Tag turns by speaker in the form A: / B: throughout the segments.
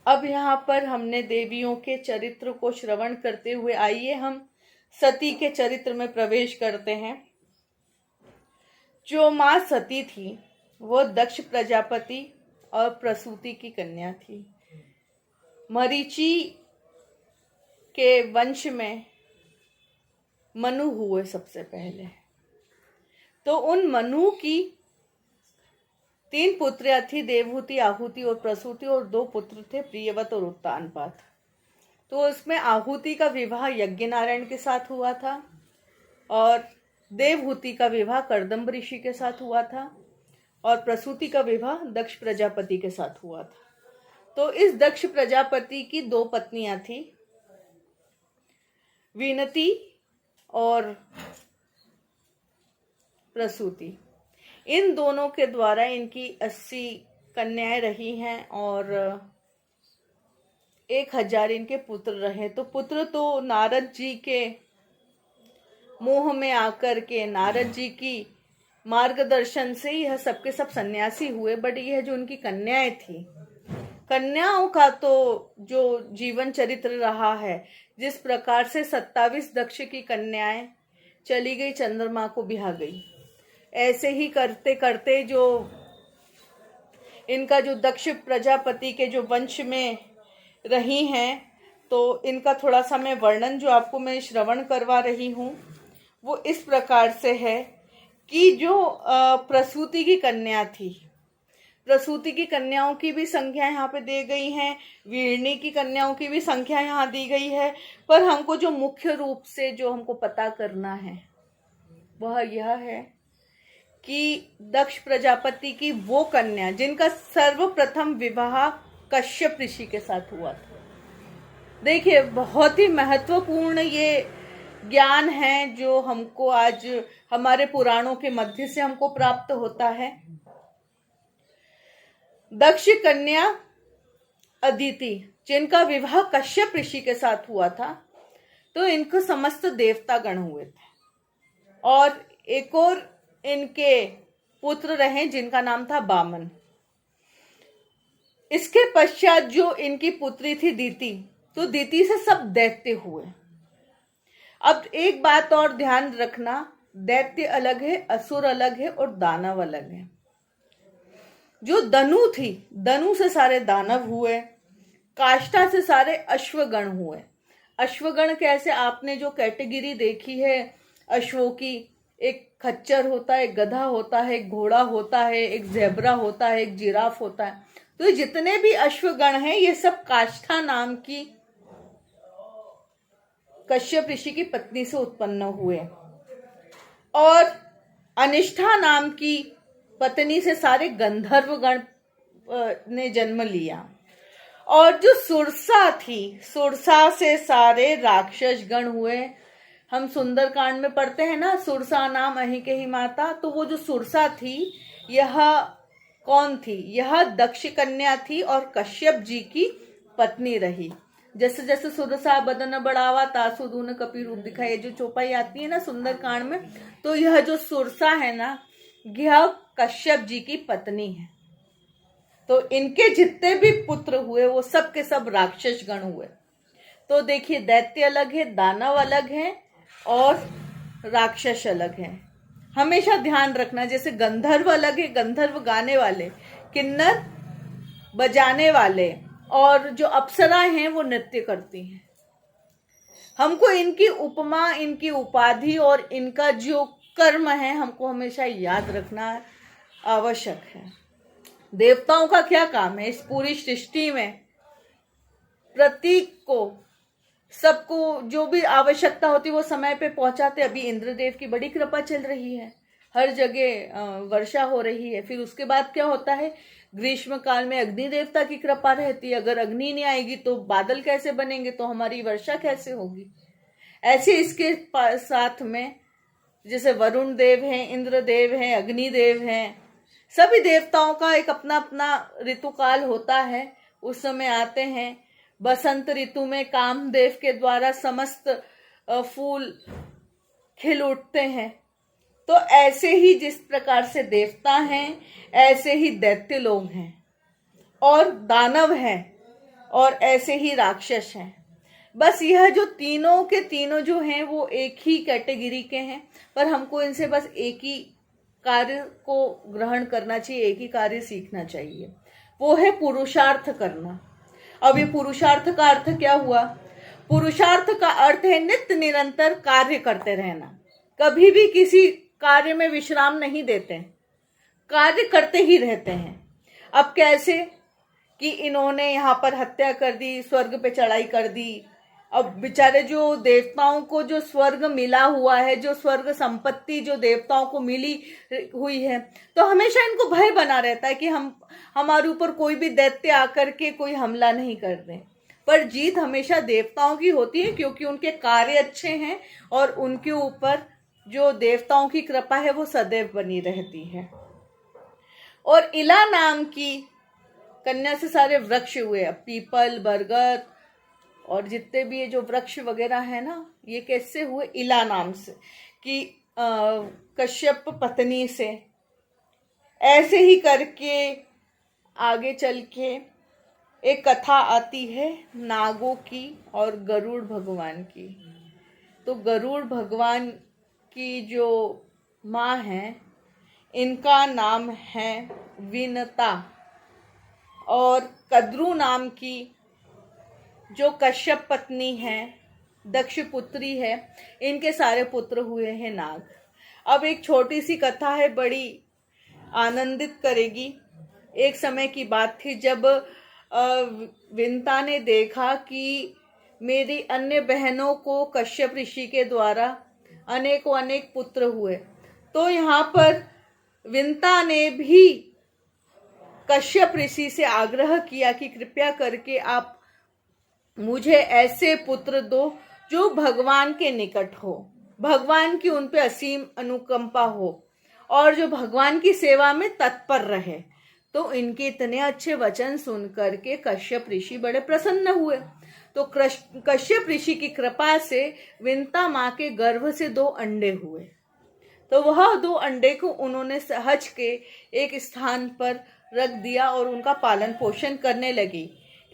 A: अब यहाँ पर हमने देवियों के चरित्र को श्रवण करते हुए आइए हम सती के चरित्र में प्रवेश करते हैं। जो माँ सती थी वो दक्ष प्रजापति और प्रसूति की कन्या थी। मरीचि के वंश में मनु हुए सबसे पहले। तो उन मनु की 3 पुत्रियां थी, देवहूति, आहुति और प्रसूति, और 2 पुत्र थे, प्रियव्रत और उत्तानपाद। तो उसमें आहुति का विवाह यज्ञ नारायण के साथ हुआ था और देवहूति का विवाह कर्दम्ब ऋषि के साथ हुआ था और प्रसूति का विवाह दक्ष प्रजापति के साथ हुआ था। तो इस दक्ष प्रजापति की 2 पत्नियां थी, विनती और प्रसूति। इन दोनों के द्वारा इनकी 80 कन्याएं रही हैं और 1000 इनके पुत्र रहे। तो पुत्र तो नारद जी के मोह में आकर के नारद जी की मार्गदर्शन से यह सबके सब सन्यासी हुए। बट यह जो उनकी कन्याएं थी, कन्याओं का तो जो जीवन चरित्र रहा है, जिस प्रकार से 27 दक्ष की कन्याएं चली गई, चंद्रमा को बिहा गई, ऐसे ही करते करते जो इनका जो दक्ष प्रजापति के जो वंश में रही हैं, तो इनका थोड़ा सा मैं वर्णन जो आपको मैं श्रवण करवा रही हूँ वो इस प्रकार से है कि जो प्रसूति की कन्या थी, प्रसूति की कन्याओं की भी संख्या यहाँ पे दी गई है, वीरणी की कन्याओं की भी संख्या यहाँ दी गई है। पर हमको जो मुख्य रूप से जो हमको पता करना है वह यह है कि दक्ष प्रजापति की वो कन्या जिनका सर्वप्रथम विवाह कश्यप ऋषि के साथ हुआ था। देखिए, बहुत ही महत्वपूर्ण ये ज्ञान है जो हमको आज हमारे पुराणों के मध्य से हमको प्राप्त होता है। दक्ष कन्या अदिति जिनका विवाह कश्यप ऋषि के साथ हुआ था, तो इनको समस्त देवता गण हुए थे और एक और इनके पुत्र रहे जिनका नाम था बामन। इसके पश्चात जो इनकी पुत्री थी दीति, तो दीति से सब दैत्य हुए। अब एक बात और ध्यान रखना, दैत्य अलग है, असुर अलग है और दानव अलग है। जो धनु थी, धनु से सारे दानव हुए, काष्ठा से सारे अश्वगण हुए। अश्वगण कैसे, आपने जो कैटेगरी देखी है अश्वों की, एक खच्चर होता है, एक गधा होता है, एक घोड़ा होता है, एक ज़ेब्रा होता है, एक जिराफ होता है। तो जितने भी अश्वगण हैं ये सब काष्ठा नाम की कश्यप ऋषि की पत्नी से उत्पन्न हुए और अनिष्ठा नाम की पत्नी से सारे गंधर्व गण ने जन्म लिया। और जो सुरसा थी, सुरसा से सारे राक्षस गण हुए। हम सुंदरकांड में पढ़ते हैं ना, सुरसा नाम अहि के ही माता। तो वो जो सुरसा थी, यह कौन थी? यह दक्ष कन्या थी और कश्यप जी की पत्नी रही। जैसे जैसे सुरसा बदन बढ़ावा तासु दून कपि रूप दिखाई, जो चौपाई आती है ना सुंदरकांड में, तो यह जो सुरसा है ना, यह कश्यप जी की पत्नी है। तो इनके जितने भी पुत्र हुए वो सब के सब राक्षस गण हुए। तो देखिए, दैत्य अलग है, दानव अलग है और राक्षस अलग है। हमेशा ध्यान रखना, जैसे गंधर्व अलग है, गंधर्व गाने वाले, किन्नर बजाने वाले, और जो अप्सराएं हैं वो नृत्य करती हैं। हमको इनकी उपमा, इनकी उपाधि और इनका जो कर्म है हमको हमेशा याद रखना आवश्यक है। देवताओं का क्या काम है? इस पूरी सृष्टि में प्रत्येक को, सबको जो भी आवश्यकता होती है वो समय पे पहुंचाते। अभी इंद्रदेव की बड़ी कृपा चल रही है, हर जगह वर्षा हो रही है। फिर उसके बाद क्या होता है? ग्रीष्म काल में अग्नि देवता की कृपा रहती है। अगर अग्नि नहीं आएगी तो बादल कैसे बनेंगे, तो हमारी वर्षा कैसे होगी? ऐसे इसके साथ में जैसे वरुण देव हैं, इंद्रदेव हैं, अग्निदेव हैं, सभी देवताओं का एक अपना अपना ऋतुकाल होता है। उस समय आते हैं। बसंत ऋतु में कामदेव के द्वारा समस्त फूल खिल उठते हैं। तो ऐसे ही जिस प्रकार से देवता हैं, ऐसे ही दैत्य लोग हैं और दानव हैं। और ऐसे ही राक्षस हैं। बस यह जो तीनों के तीनों जो हैं वो एक ही कैटेगरी के हैं, पर हमको इनसे बस एक ही कार्य को ग्रहण करना चाहिए, एक ही कार्य सीखना चाहिए, वो है पुरुषार्थ करना। अब ये पुरुषार्थ का अर्थ क्या हुआ? पुरुषार्थ का अर्थ है नित्य निरंतर कार्य करते रहना, कभी भी किसी कार्य में विश्राम नहीं देते, कार्य करते ही रहते हैं। अब कैसे कि इन्होंने यहाँ पर हत्या कर दी, स्वर्ग पे चढ़ाई कर दी। अब बेचारे जो देवताओं को जो स्वर्ग मिला हुआ है, जो स्वर्ग संपत्ति जो देवताओं को मिली हुई है, तो हमेशा इनको भय बना रहता है कि हमारे ऊपर कोई भी दैत्य आकर के कोई हमला नहीं कर दे। पर जीत हमेशा देवताओं की होती है, क्योंकि उनके कार्य अच्छे हैं और उनके ऊपर जो देवताओं की कृपा है वो सदैव बनी रहती है। और इला नाम की कन्या से सारे वृक्ष हुए, अब पीपल, बरगद और जितने भी ये जो वृक्ष वगैरह है ना, ये कैसे हुए? इला नाम से, कि कश्यप पत्नी से। ऐसे ही करके आगे चल के एक कथा आती है नागों की और गरुड़ भगवान की। तो गरुड़ भगवान की जो माँ है, इनका नाम है विनता, और कद्रू नाम की जो कश्यप पत्नी है, दक्ष पुत्री है, इनके सारे पुत्र हुए हैं नाग। अब एक छोटी सी कथा है, बड़ी आनंदित करेगी। एक समय की बात थी जब विनता ने देखा कि मेरी अन्य बहनों को कश्यप ऋषि के द्वारा अनेकों अनेक पुत्र हुए, तो यहाँ पर विनता ने भी कश्यप ऋषि से आग्रह किया कि कृपया करके आप मुझे ऐसे पुत्र दो जो भगवान के निकट हो, भगवान की उन पे असीम अनुकंपा हो और जो भगवान की सेवा में तत्पर रहे। तो इनके इतने अच्छे वचन सुन करके कश्यप ऋषि बड़े प्रसन्न हुए। तो कश्यप ऋषि की कृपा से विनता माँ के गर्भ से 2 अंडे हुए। तो वह 2 अंडे को उन्होंने सहज के एक स्थान पर रख दिया और उनका पालन पोषण करने लगी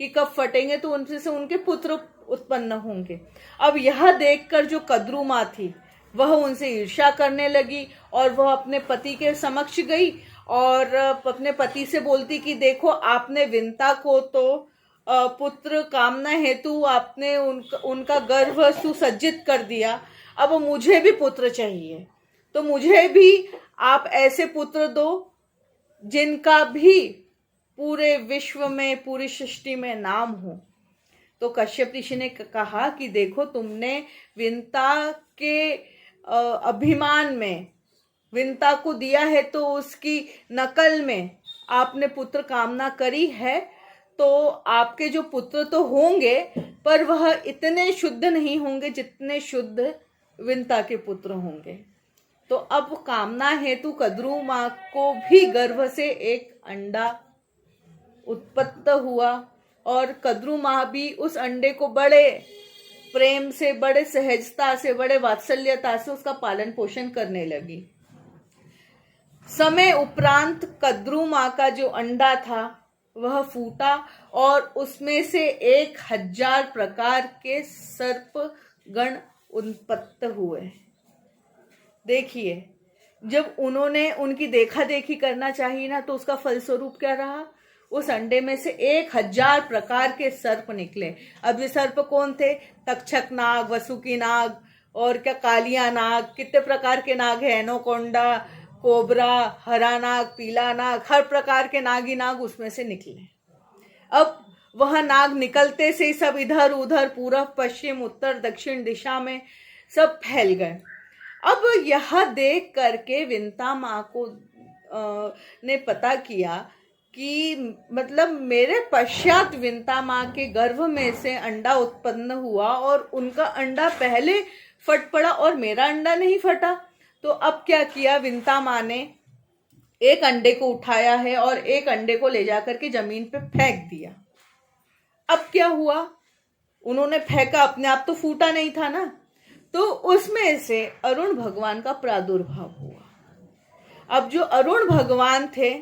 A: कि कब फटेंगे तो उनसे से उनके पुत्र उत्पन्न होंगे। अब यह देखकर जो कद्रू माँ थी वह उनसे ईर्ष्या करने लगी और वह अपने पति के समक्ष गई और अपने पति से बोलती कि देखो, आपने विनता को तो पुत्र कामना हेतु आपने उनका गर्भ सुसज्जित कर दिया, अब मुझे भी पुत्र चाहिए, तो मुझे भी आप ऐसे पुत्र दो जिनका भी पूरे विश्व में, पूरी सृष्टि में नाम हो। तो कश्यप ऋषि ने कहा कि देखो, तुमने विनता के अभिमान में विनता को दिया है, तो उसकी नकल में आपने पुत्र कामना करी है, तो आपके जो पुत्र तो होंगे पर वह इतने शुद्ध नहीं होंगे जितने शुद्ध विनता के पुत्र होंगे। तो अब कामना हेतु कद्रू माँ को भी गर्भ से एक अंडा उत्पन्न हुआ और कद्रू माँ भी उस अंडे को बड़े प्रेम से, बड़े सहजता से, बड़े वात्सल्यता से उसका पालन पोषण करने लगी। समय उपरांत कद्रू माँ का जो अंडा था वह फूटा और उसमें से 1000 प्रकार के सर्प गण उत्पन्न हुए। देखिए, जब उन्होंने उनकी देखा देखी करना चाहिए ना, तो उसका फलस्वरूप क्या रहा? उस अंडे में से 1000 प्रकार के सर्प निकले। अब ये सर्प कौन थे? तक्षक नाग, वसुकी नाग और क्या कालिया नाग, कितने प्रकार के नाग है, एनोकोंडा, कोबरा, हरा नाग, पीला नाग, हर प्रकार के नागी नाग उसमें से निकले। अब वह नाग निकलते से सब इधर उधर, पूर्व पश्चिम उत्तर दक्षिण दिशा में सब फैल गए। अब यह देख करके विनता माँ को ने पता किया कि मतलब मेरे पश्चात विनता माँ के गर्भ में से अंडा उत्पन्न हुआ और उनका अंडा पहले फट पड़ा और मेरा अंडा नहीं फटा। तो अब क्या किया, विनता माँ ने एक अंडे को उठाया है और एक अंडे को ले जाकर के जमीन पे फेंक दिया। अब क्या हुआ, उन्होंने फेंका, अपने आप तो फूटा नहीं था ना, तो उसमें से अरुण भगवान का प्रादुर्भाव हुआ। अब जो अरुण भगवान थे,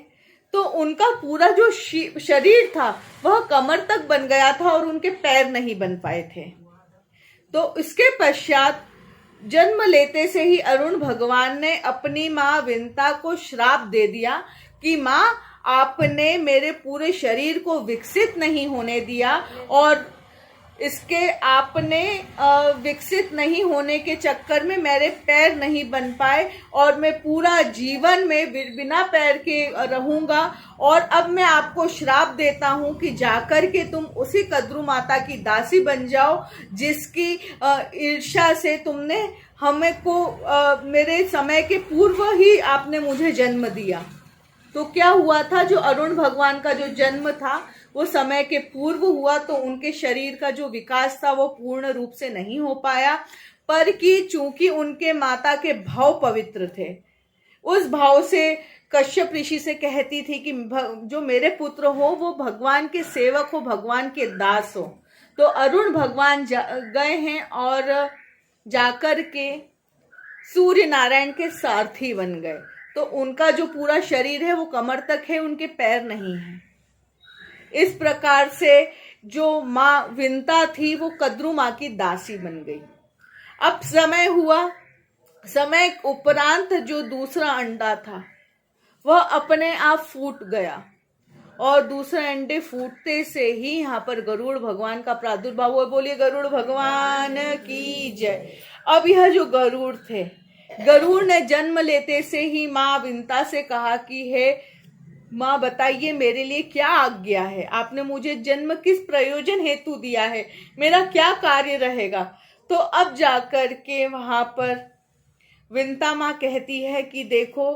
A: तो उनका पूरा जो शरीर था वह कमर तक बन गया था और उनके पैर नहीं बन पाए थे। तो इसके पश्चात जन्म लेते से ही अरुण भगवान ने अपनी माँ विंता को श्राप दे दिया कि माँ, आपने मेरे पूरे शरीर को विकसित नहीं होने दिया और इसके आपने विकसित नहीं होने के चक्कर में मेरे पैर नहीं बन पाए और मैं पूरा जीवन में बिना पैर के रहूंगा। और अब मैं आपको श्राप देता हूं कि जाकर के तुम उसी कद्रू माता की दासी बन जाओ जिसकी ईर्ष्या से तुमने हमें को मेरे समय के पूर्व ही आपने मुझे जन्म दिया। तो क्या हुआ था, जो अरुण भगवान का जो जन्म था वो समय के पूर्व हुआ, तो उनके शरीर का जो विकास था वो पूर्ण रूप से नहीं हो पाया, पर कि चूंकि उनके माता के भाव पवित्र थे, उस भाव से कश्यप ऋषि से कहती थी कि जो मेरे पुत्र हो वो भगवान के सेवक हो, भगवान के दास हो। तो अरुण भगवान गए हैं और जाकर के सूर्य नारायण के सारथी बन गए। तो उनका जो पूरा शरीर है वो कमर तक है, उनके पैर नहीं है। इस प्रकार से जो माँ विंता थी वो कद्रू माँ की दासी बन गई। अब समय हुआ, समय उपरांत जो दूसरा अंडा था वह अपने आप फूट गया और दूसरे अंडे फूटते से ही यहाँ पर गरुड़ भगवान का प्रादुर्भाव हुआ। बोलिए गरुड़ भगवान की जय। अब यह जो गरुड़ थे, गरुड़ ने जन्म लेते से ही माँ विंता से कहा कि हे माँ, बताइए मेरे लिए क्या आज्ञा है, आपने मुझे जन्म किस प्रयोजन हेतु दिया है, मेरा क्या कार्य रहेगा। तो अब जाकर के वहां पर विंता माँ कहती है कि देखो,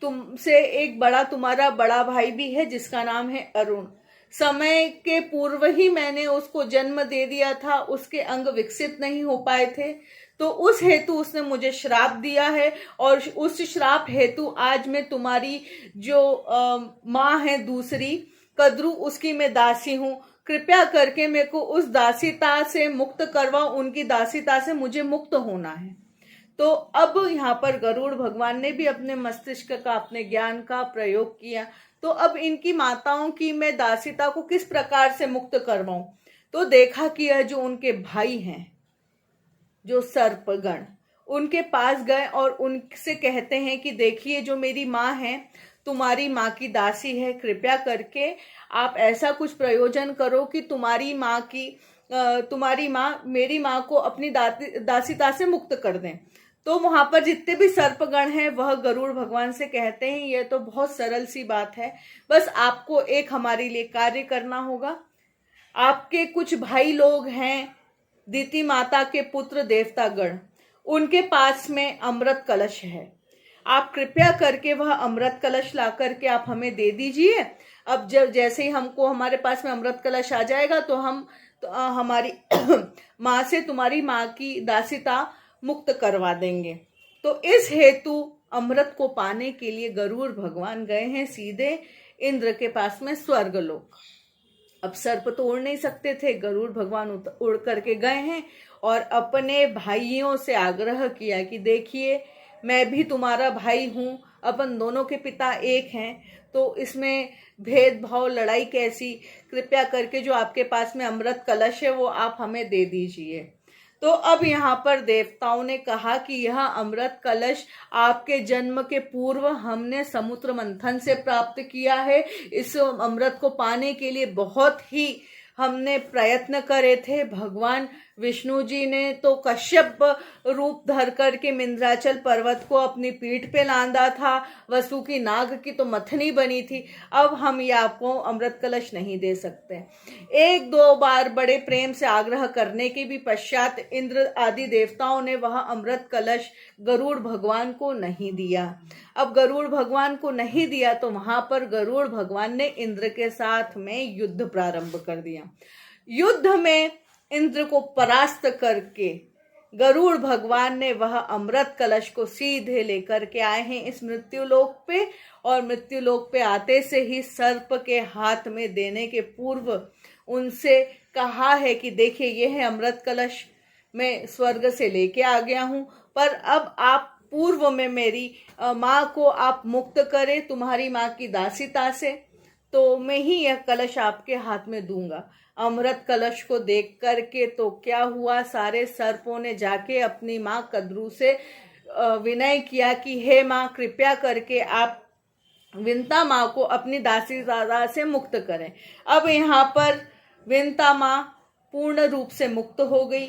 A: तुमसे एक तुम्हारा बड़ा भाई भी है जिसका नाम है अरुण। समय के पूर्व ही मैंने उसको जन्म दे दिया था, उसके अंग विकसित नहीं हो पाए थे, तो उस हेतु उसने मुझे श्राप दिया है और उस श्राप हेतु आज मैं तुम्हारी जो माँ है दूसरी कद्रू, उसकी मैं दासी हूँ। कृपया करके मेरे को उस दासीता से मुक्त करवाओ, उनकी दासीता से मुझे मुक्त होना है। तो अब यहाँ पर गरुड़ भगवान ने भी अपने मस्तिष्क का, अपने ज्ञान का प्रयोग किया। तो अब इनकी माताओं की मैं दासीता को किस प्रकार से मुक्त करवाऊं। तो देखा कि यह जो उनके भाई हैं, जो सर्पगण, उनके पास गए और उनसे कहते हैं कि देखिए, जो मेरी माँ है तुम्हारी माँ की दासी है, कृपया करके आप ऐसा कुछ प्रयोजन करो कि तुम्हारी माँ मेरी माँ को अपनी दासीता से मुक्त कर दें। तो वहां पर जितने भी सर्पगण हैं वह गरुड़ भगवान से कहते हैं यह तो बहुत सरल सी बात है, बस आपको एक हमारे लिए कार्य करना होगा। आपके कुछ भाई लोग हैं, दीति माता के पुत्र देवतागण, उनके पास में अमृत कलश है, आप कृपया करके वह अमृत कलश ला करके आप हमें दे दीजिए। अब जब जैसे ही हमको हमारे पास में अमृत कलश आ जाएगा तो हम हमारी माँ से तुम्हारी माँ की दासीता मुक्त करवा देंगे। तो इस हेतु अमृत को पाने के लिए गरुड़ भगवान गए हैं सीधे इंद्र के पास में स्वर्गलोक। अब सर्प तो उड़ नहीं सकते थे, गरुड़ भगवान उड़ करके गए हैं और अपने भाइयों से आग्रह किया कि देखिए, मैं भी तुम्हारा भाई हूँ, अपन दोनों के पिता एक हैं, तो इसमें भेदभाव लड़ाई कैसी, कृपया करके जो आपके पास में अमृत कलश है वो आप हमें दे दीजिए। तो अब यहाँ पर देवताओं ने कहा कि यह अमृत कलश आपके जन्म के पूर्व हमने समुद्र मंथन से प्राप्त किया है। इस अमृत को पाने के लिए बहुत ही हमने प्रयत्न करे थे। भगवान विष्णु जी ने तो कश्यप रूप धर करके मिंद्राचल पर्वत को अपनी पीठ पे लांदा था, वसु की नाग की तो मथनी बनी थी। अब हम ये आपको अमृत कलश नहीं दे सकते। एक दो बार बड़े प्रेम से आग्रह करने के भी पश्चात इंद्र आदि देवताओं ने वह अमृत कलश गरुड़ भगवान को नहीं दिया। अब गरुड़ भगवान को नहीं दिया तो वहां पर गरुड़ भगवान ने इंद्र के साथ में युद्ध प्रारंभ कर दिया। युद्ध में इंद्र को परास्त करके गरुड़ भगवान ने वह अमृत कलश को सीधे लेकर के आए हैं इस मृत्युलोक पे, और मृत्युलोक पे आते से ही सर्प के हाथ में देने के पूर्व उनसे कहा है कि देखिए, यह है अमृत कलश, मैं स्वर्ग से लेके आ गया हूं, पर अब आप पूर्व में मेरी माँ को आप मुक्त करें तुम्हारी माँ की दासीता से, तो मैं ही यह कलश आपके हाथ में दूंगा। अमृत कलश को देख करके तो क्या हुआ, सारे सर्पों ने जाके अपनी माँ कद्रू से विनय किया कि हे माँ, कृपया करके आप विंता माँ को अपनी दासीदादा से मुक्त करें। अब यहाँ पर विंता माँ पूर्ण रूप से मुक्त हो गई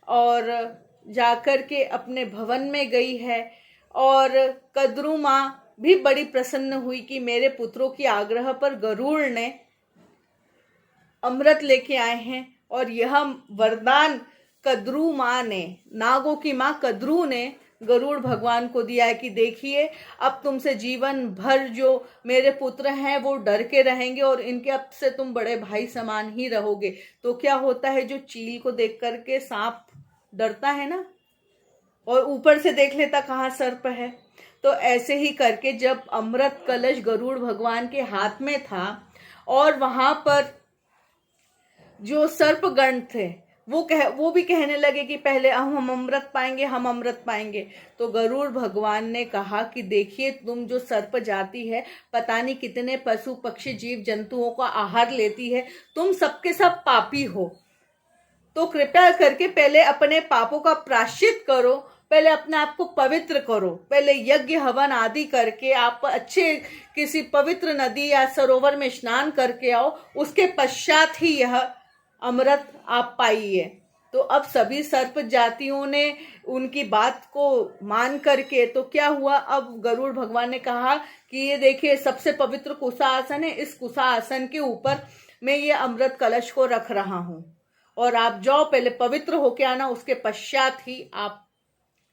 A: और जाकर के अपने भवन में गई है, और कद्रू माँ भी बड़ी प्रसन्न हुई कि मेरे पुत्रों की आग्रह पर गरुड़ ने अमृत लेके आए हैं, और यह वरदान कद्रू माँ ने, नागों की माँ कद्रू ने गरुड़ भगवान को दिया है कि देखिए अब तुमसे जीवन भर जो मेरे पुत्र हैं वो डर के रहेंगे और इनके अब से तुम बड़े भाई समान ही रहोगे। तो क्या होता है, जो चील को देख करके सांप डरता है ना, और ऊपर से देख लेता कहाँ सर्प है, तो ऐसे ही करके जब अमृत कलश गरुड़ भगवान के हाथ में था और वहां पर जो सर्पगण थे वो भी कहने लगे कि पहले हम अमृत पाएंगे, हम अमृत पाएंगे। तो गरुड़ भगवान ने कहा कि देखिए तुम जो सर्प जाति है, पता नहीं कितने पशु पक्षी जीव जंतुओं का आहार लेती है, तुम सबके सब पापी हो, तो कृपया करके पहले अपने पापों का प्रायश्चित करो, पहले अपने आप को पवित्र करो, पहले यज्ञ हवन आदि करके आप अच्छे किसी पवित्र नदी या सरोवर में स्नान करके आओ, उसके पश्चात ही यह अमृत आप पाइए। तो अब सभी सर्प जातियों ने उनकी बात को मान करके तो क्या हुआ, अब गरुड़ भगवान ने कहा कि ये देखिए सबसे पवित्र कुशा आसन है, इस कुशा आसन के ऊपर मैं ये अमृत कलश को रख रहा हूं और आप जाओ पहले पवित्र होके आना, उसके पश्चात ही आप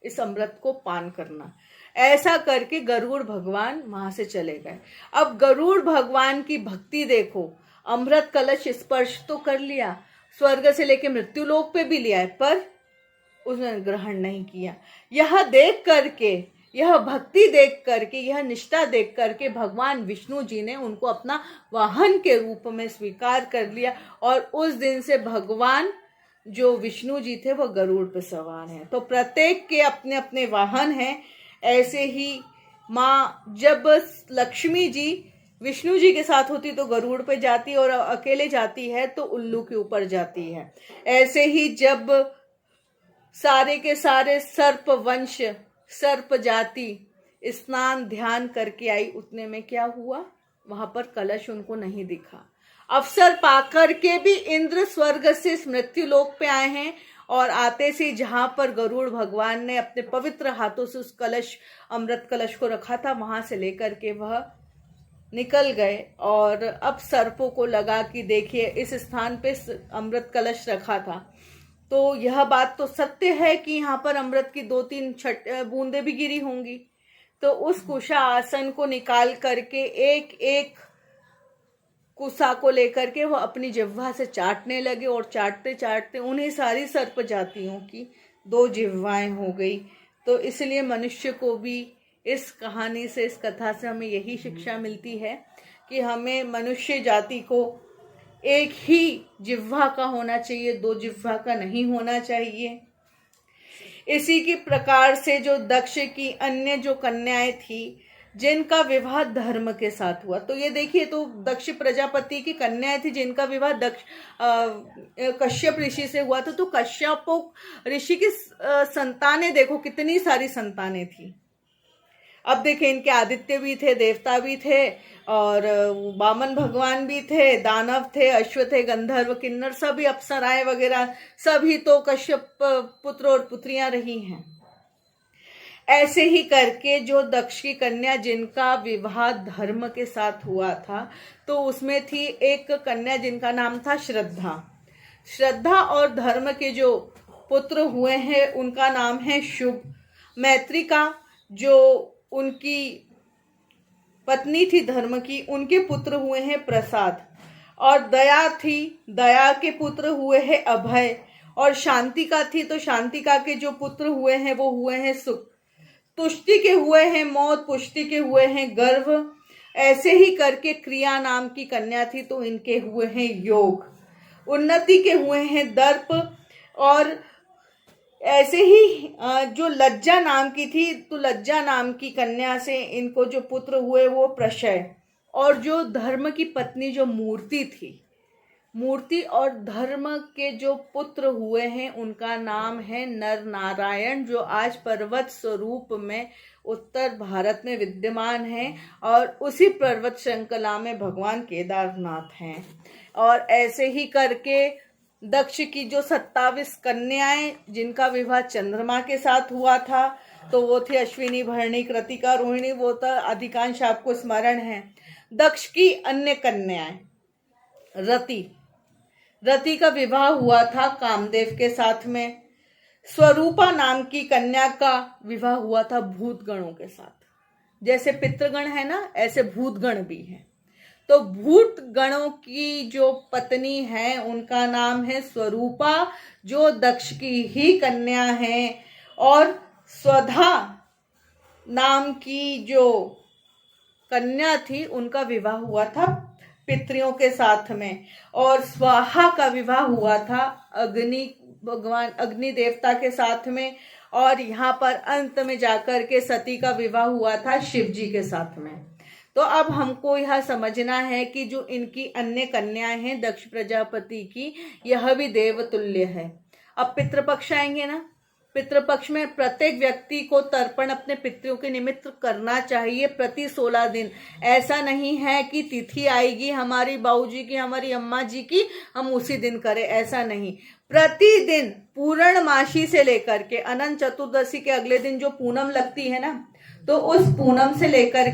A: इस अमृत को पान करना। ऐसा करके गरुड़ भगवान वहां से चले गए। अब गरुड़ भगवान की भक्ति देखो, अमृत कलश स्पर्श तो कर लिया, स्वर्ग से लेके मृत्यु लोक पे भी लिया है, पर उसने ग्रहण नहीं किया। यह देख करके, यह भक्ति देख करके, यह निष्ठा देख करके भगवान विष्णु जी ने उनको अपना वाहन के रूप में स्वीकार कर लिया, और उस दिन से भगवान जो विष्णु जी थे वो गरुड़ पे सवार हैं। तो प्रत्येक के अपने अपने वाहन हैं। ऐसे ही माँ जब लक्ष्मी जी विष्णु जी के साथ होती तो गरुड़ पे जाती, और अकेले जाती है तो उल्लू के ऊपर जाती है। ऐसे ही जब सारे के सारे सर्प वंश, सर्प जाति स्नान ध्यान करके आई, उतने में क्या हुआ, वहां पर कलश उनको नहीं दिखा। अवसर पाकर के भी इंद्र स्वर्ग से मृत्यु लोक पे आए हैं, और आते से जहां पर गरुड़ भगवान ने अपने पवित्र हाथों से उस कलश, अमृत कलश को रखा था, वहां से लेकर के वह निकल गए। और अब सर्पों को लगा कि देखिए इस स्थान पे अमृत कलश रखा था, तो यह बात तो सत्य है कि यहाँ पर अमृत की 2-3 बूंदे भी गिरी होंगी। तो उस कुशा आसन को निकाल करके एक एक कुशा को लेकर के वो अपनी जिह्वा से चाटने लगे, और चाटते चाटते उन्हीं सारी सर्प जातियों की 2 जिह्वाएं हो गई। तो इसलिए मनुष्य को भी इस कहानी से, इस कथा से हमें यही शिक्षा मिलती है कि हमें मनुष्य जाति को एक ही जिह्वा का होना चाहिए, 2 जिह्वा का नहीं होना चाहिए। इसी की प्रकार से जो दक्ष की अन्य जो कन्याएं थी जिनका विवाह धर्म के साथ हुआ, तो ये देखिए, तो दक्ष प्रजापति की कन्याएं थी जिनका विवाह कश्यप ऋषि से हुआ था। तो कश्यप ऋषि की संतानें देखो कितनी सारी संतानें थी। अब देखें, इनके आदित्य भी थे, देवता भी थे, और वामन भगवान भी थे, दानव थे, अश्व थे, गंधर्व, किन्नर, सभी अप्सराएं वगैरह सभी तो कश्यप पुत्र और पुत्रियां रही हैं। ऐसे ही करके जो दक्ष की कन्या जिनका विवाह धर्म के साथ हुआ था, तो उसमें थी एक कन्या जिनका नाम था श्रद्धा। श्रद्धा और धर्म के जो पुत्र हुए हैं उनका नाम है शुभ। मैत्रिका जो उनकी पत्नी थी धर्म की, उनके पुत्र हुए हैं प्रसाद। और दया थी, दया के पुत्र हुए हैं अभय। और शांतिका थी, तो शांतिका के जो पुत्र हुए हैं वो हुए हैं सुख। तुष्टि के हुए हैं मौत, पुष्टि के हुए हैं गर्व। ऐसे ही करके क्रिया नाम की कन्या थी, तो इनके हुए हैं योग। उन्नति के हुए हैं दर्प, और ऐसे ही जो लज्जा नाम की थी, तो लज्जा नाम की कन्या से इनको जो पुत्र हुए वो प्रशय, और जो धर्म की पत्नी जो मूर्ति थी, मूर्ति और धर्म के जो पुत्र हुए हैं उनका नाम है नर नारायण, जो आज पर्वत स्वरूप में उत्तर भारत में विद्यमान है, और उसी पर्वत श्रृंखला में भगवान केदारनाथ हैं। और ऐसे ही करके दक्ष की जो 27 कन्याएं जिनका विवाह चंद्रमा के साथ हुआ था, तो वो थी अश्विनी, भरणी, कृतिका, रोहिणी, वो तो अधिकांश आपको स्मरण है। दक्ष की अन्य कन्याएं, रति का विवाह हुआ था कामदेव के साथ में। स्वरूपा नाम की कन्या का विवाह हुआ था भूतगणों के साथ। जैसे पितृगण है ना, ऐसे भूतगण भी हैं। तो भूत गणों की जो पत्नी है उनका नाम है स्वरूपा, जो दक्ष की ही कन्या है। और स्वधा नाम की जो कन्या थी उनका विवाह हुआ था पितरियों के साथ में। और स्वाहा का विवाह हुआ था भगवान अग्नि देवता के साथ में। और यहाँ पर अंत में जाकर के सती का विवाह हुआ था शिव जी के साथ में। तो अब हमको यह समझना है कि जो इनकी अन्य कन्याएं हैं दक्ष प्रजापति की, यह भी देवतुल्य है। अब पितृपक्ष आएंगे ना, पितृपक्ष में प्रत्येक व्यक्ति को तर्पण अपने पितरों के निमित्त करना चाहिए प्रति 16 दिन। ऐसा नहीं है कि तिथि आएगी हमारी बाबूजी की, हमारी अम्मा जी की, हम उसी दिन करें, ऐसा नहीं। प्रतिदिन पूर्णमासी से लेकर के अनंत चतुर्दशी के अगले दिन जो पूनम लगती है ना, तो उस पूनम से लेकर